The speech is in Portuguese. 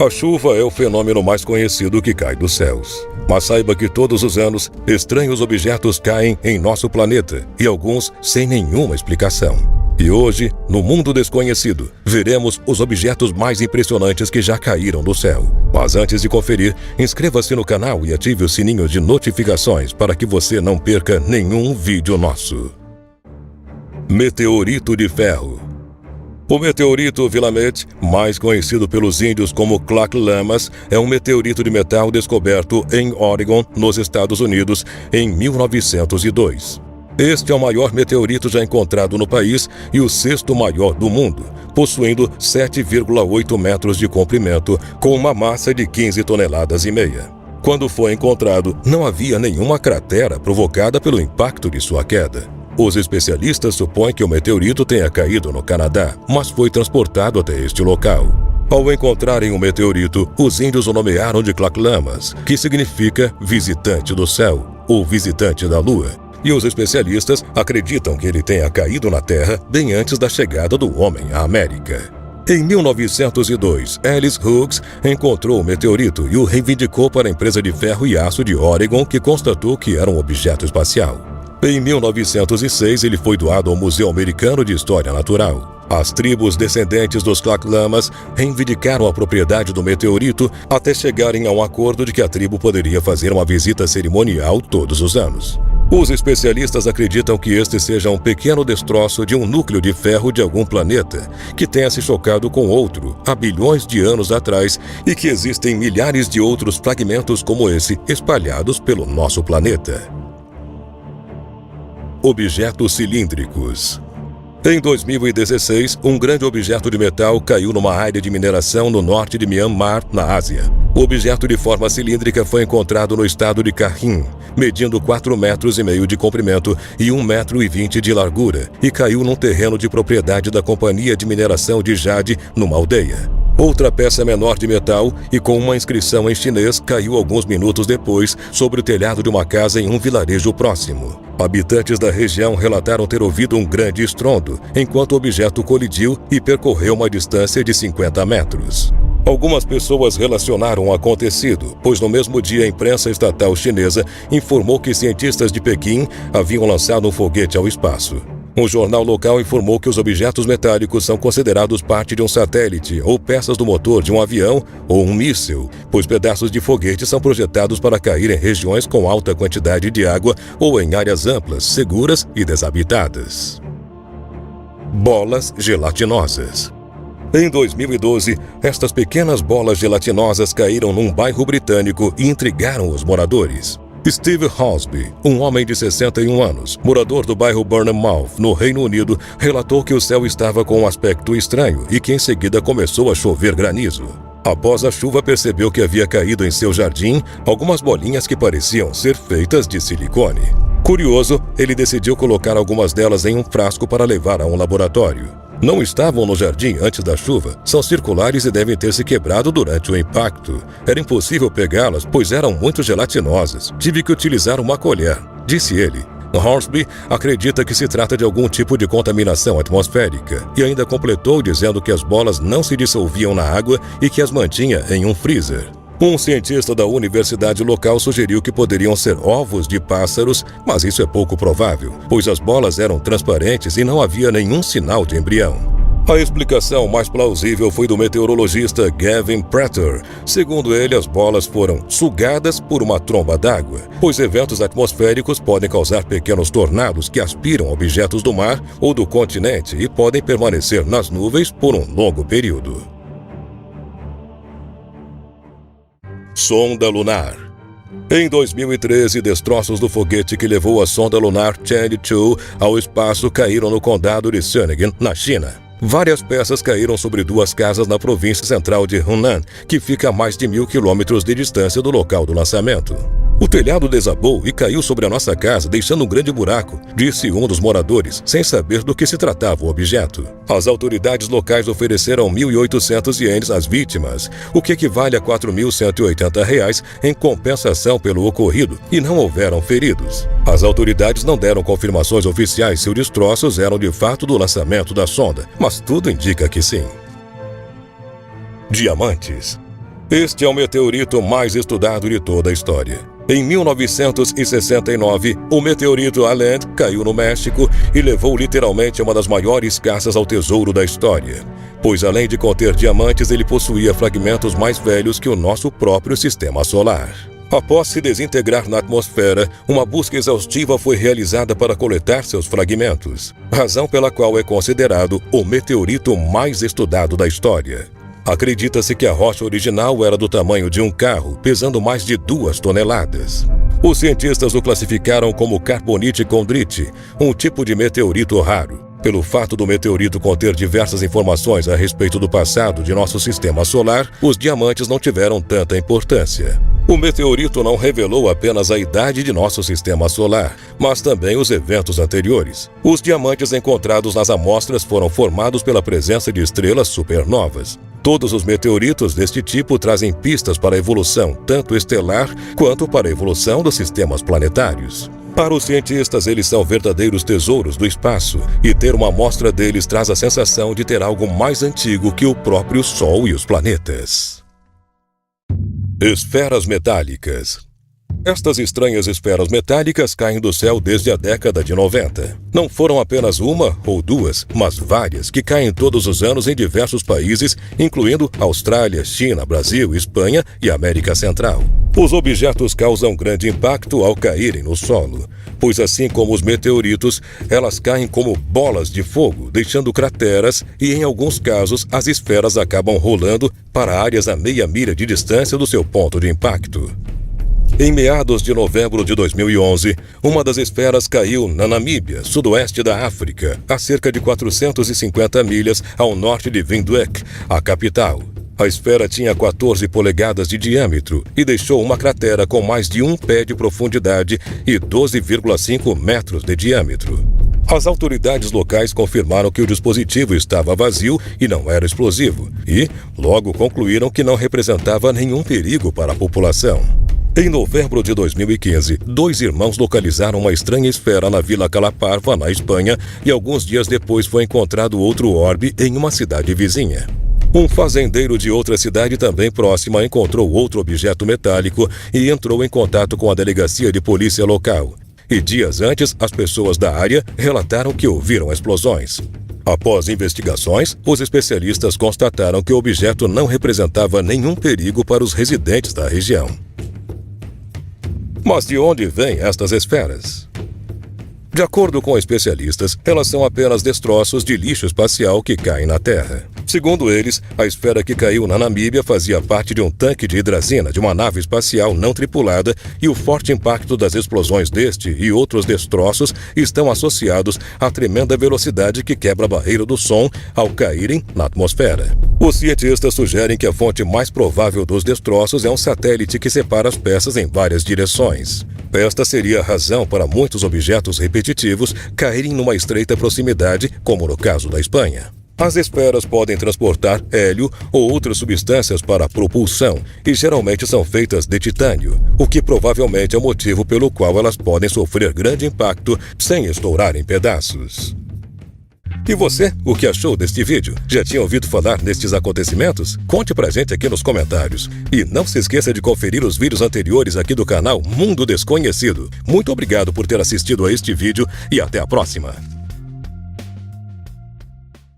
A chuva é o fenômeno mais conhecido que cai dos céus. Mas saiba que todos os anos, estranhos objetos caem em nosso planeta, e alguns sem nenhuma explicação. E hoje, no mundo desconhecido, veremos os objetos mais impressionantes que já caíram do céu. Mas antes de conferir, inscreva-se no canal e ative o sininho de notificações para que você não perca nenhum vídeo nosso. Meteorito de ferro. O meteorito Willamette, mais conhecido pelos índios como Clackamas, é um meteorito de metal descoberto em Oregon, nos Estados Unidos, em 1902. Este é o maior meteorito já encontrado no país e o sexto maior do mundo, possuindo 7,8 metros de comprimento, com uma massa de 15 toneladas e meia. Quando foi encontrado, não havia nenhuma cratera provocada pelo impacto de sua queda. Os especialistas supõem que o meteorito tenha caído no Canadá, mas foi transportado até este local. Ao encontrarem o meteorito, os índios o nomearam de Clackamas, que significa visitante do céu, ou visitante da lua. E os especialistas acreditam que ele tenha caído na Terra bem antes da chegada do homem à América. Em 1902, Ellis Hughes encontrou o meteorito e o reivindicou para a empresa de ferro e aço de Oregon, que constatou que era um objeto espacial. Em 1906, ele foi doado ao Museu Americano de História Natural. As tribos descendentes dos Clackamas reivindicaram a propriedade do meteorito até chegarem a um acordo de que a tribo poderia fazer uma visita cerimonial todos os anos. Os especialistas acreditam que este seja um pequeno destroço de um núcleo de ferro de algum planeta que tenha se chocado com outro há bilhões de anos atrás e que existem milhares de outros fragmentos como esse espalhados pelo nosso planeta. Objetos cilíndricos. Em 2016, um grande objeto de metal caiu numa área de mineração no norte de Myanmar, na Ásia. O objeto de forma cilíndrica foi encontrado no estado de Rakhine, medindo 4,5 metros de comprimento e 1,20 metro de largura, e caiu num terreno de propriedade da companhia de mineração de Jade, numa aldeia. Outra peça menor de metal e com uma inscrição em chinês caiu alguns minutos depois sobre o telhado de uma casa em um vilarejo próximo. Habitantes da região relataram ter ouvido um grande estrondo, enquanto o objeto colidiu e percorreu uma distância de 50 metros. Algumas pessoas relacionaram o acontecido, pois no mesmo dia a imprensa estatal chinesa informou que cientistas de Pequim haviam lançado um foguete ao espaço. Um jornal local informou que os objetos metálicos são considerados parte de um satélite ou peças do motor de um avião ou um míssil, pois pedaços de foguete são projetados para cair em regiões com alta quantidade de água ou em áreas amplas, seguras e desabitadas. Bolas gelatinosas. Em 2012, estas pequenas bolas gelatinosas caíram num bairro britânico e intrigaram os moradores. Steve Hosby, um homem de 61 anos, morador do bairro Bournemouth, no Reino Unido, relatou que o céu estava com um aspecto estranho e que em seguida começou a chover granizo. Após a chuva, percebeu que havia caído em seu jardim algumas bolinhas que pareciam ser feitas de silicone. Curioso, ele decidiu colocar algumas delas em um frasco para levar a um laboratório. Não estavam no jardim antes da chuva, são circulares e devem ter se quebrado durante o impacto. Era impossível pegá-las, pois eram muito gelatinosas. Tive que utilizar uma colher, disse ele. Hornsby acredita que se trata de algum tipo de contaminação atmosférica e ainda completou dizendo que as bolas não se dissolviam na água e que as mantinha em um freezer. Um cientista da universidade local sugeriu que poderiam ser ovos de pássaros, mas isso é pouco provável, pois as bolas eram transparentes e não havia nenhum sinal de embrião. A explicação mais plausível foi do meteorologista Gavin Prater. Segundo ele, as bolas foram sugadas por uma tromba d'água, pois eventos atmosféricos podem causar pequenos tornados que aspiram objetos do mar ou do continente e podem permanecer nas nuvens por um longo período. Sonda lunar. Em 2013, destroços do foguete que levou a sonda lunar Chang'e-2 ao espaço caíram no condado de Shenyang, na China. Várias peças caíram sobre duas casas na província central de Hunan, que fica a mais de 1.000 quilômetros de distância do local do lançamento. O telhado desabou e caiu sobre a nossa casa, deixando um grande buraco, disse um dos moradores, sem saber do que se tratava o objeto. As autoridades locais ofereceram 1.800 ienes às vítimas, o que equivale a R$ 4.180 em compensação pelo ocorrido, e não houveram feridos. As autoridades não deram confirmações oficiais se os destroços eram de fato do lançamento da sonda, mas tudo indica que sim. Diamantes. Este é o meteorito mais estudado de toda a história. Em 1969, o meteorito Allen caiu no México e levou literalmente a uma das maiores caças ao tesouro da história, pois além de conter diamantes, ele possuía fragmentos mais velhos que o nosso próprio sistema solar. Após se desintegrar na atmosfera, uma busca exaustiva foi realizada para coletar seus fragmentos, razão pela qual é considerado o meteorito mais estudado da história. Acredita-se que a rocha original era do tamanho de um carro, pesando mais de 2 toneladas. Os cientistas o classificaram como carbonite condrite, um tipo de meteorito raro. Pelo fato do meteorito conter diversas informações a respeito do passado de nosso sistema solar, os diamantes não tiveram tanta importância. O meteorito não revelou apenas a idade de nosso sistema solar, mas também os eventos anteriores. Os diamantes encontrados nas amostras foram formados pela presença de estrelas supernovas. Todos os meteoritos deste tipo trazem pistas para a evolução tanto estelar quanto para a evolução dos sistemas planetários. Para os cientistas, eles são verdadeiros tesouros do espaço, e ter uma amostra deles traz a sensação de ter algo mais antigo que o próprio Sol e os planetas. Esferas metálicas. Estas estranhas esferas metálicas caem do céu desde a década de 90. Não foram apenas uma ou duas, mas várias que caem todos os anos em diversos países, incluindo Austrália, China, Brasil, Espanha e América Central. Os objetos causam grande impacto ao caírem no solo, pois assim como os meteoritos, elas caem como bolas de fogo, deixando crateras e, em alguns casos, as esferas acabam rolando para áreas a meia milha de distância do seu ponto de impacto. Em meados de novembro de 2011, uma das esferas caiu na Namíbia, sudoeste da África, a cerca de 450 milhas ao norte de Windhoek, a capital. A esfera tinha 14 polegadas de diâmetro e deixou uma cratera com mais de 1 pé de profundidade e 12,5 metros de diâmetro. As autoridades locais confirmaram que o dispositivo estava vazio e não era explosivo, e logo concluíram que não representava nenhum perigo para a população. Em novembro de 2015, 2 irmãos localizaram uma estranha esfera na Vila Calaparva, na Espanha, e alguns dias depois foi encontrado outro orbe em uma cidade vizinha. Um fazendeiro de outra cidade também próxima encontrou outro objeto metálico e entrou em contato com a delegacia de polícia local. E dias antes, as pessoas da área relataram que ouviram explosões. Após investigações, os especialistas constataram que o objeto não representava nenhum perigo para os residentes da região. Mas de onde vêm estas esferas? De acordo com especialistas, elas são apenas destroços de lixo espacial que caem na Terra. Segundo eles, a esfera que caiu na Namíbia fazia parte de um tanque de hidrazina de uma nave espacial não tripulada, e o forte impacto das explosões deste e outros destroços estão associados à tremenda velocidade que quebra a barreira do som ao caírem na atmosfera. Os cientistas sugerem que a fonte mais provável dos destroços é um satélite que separa as peças em várias direções. Esta seria a razão para muitos objetos repetitivos caírem numa estreita proximidade, como no caso da Espanha. As esferas podem transportar hélio ou outras substâncias para a propulsão e geralmente são feitas de titânio, o que provavelmente é o motivo pelo qual elas podem sofrer grande impacto sem estourar em pedaços. E você, o que achou deste vídeo? Já tinha ouvido falar nestes acontecimentos? Conte pra gente aqui nos comentários. E não se esqueça de conferir os vídeos anteriores aqui do canal Mundo Desconhecido. Muito obrigado por ter assistido a este vídeo e até a próxima!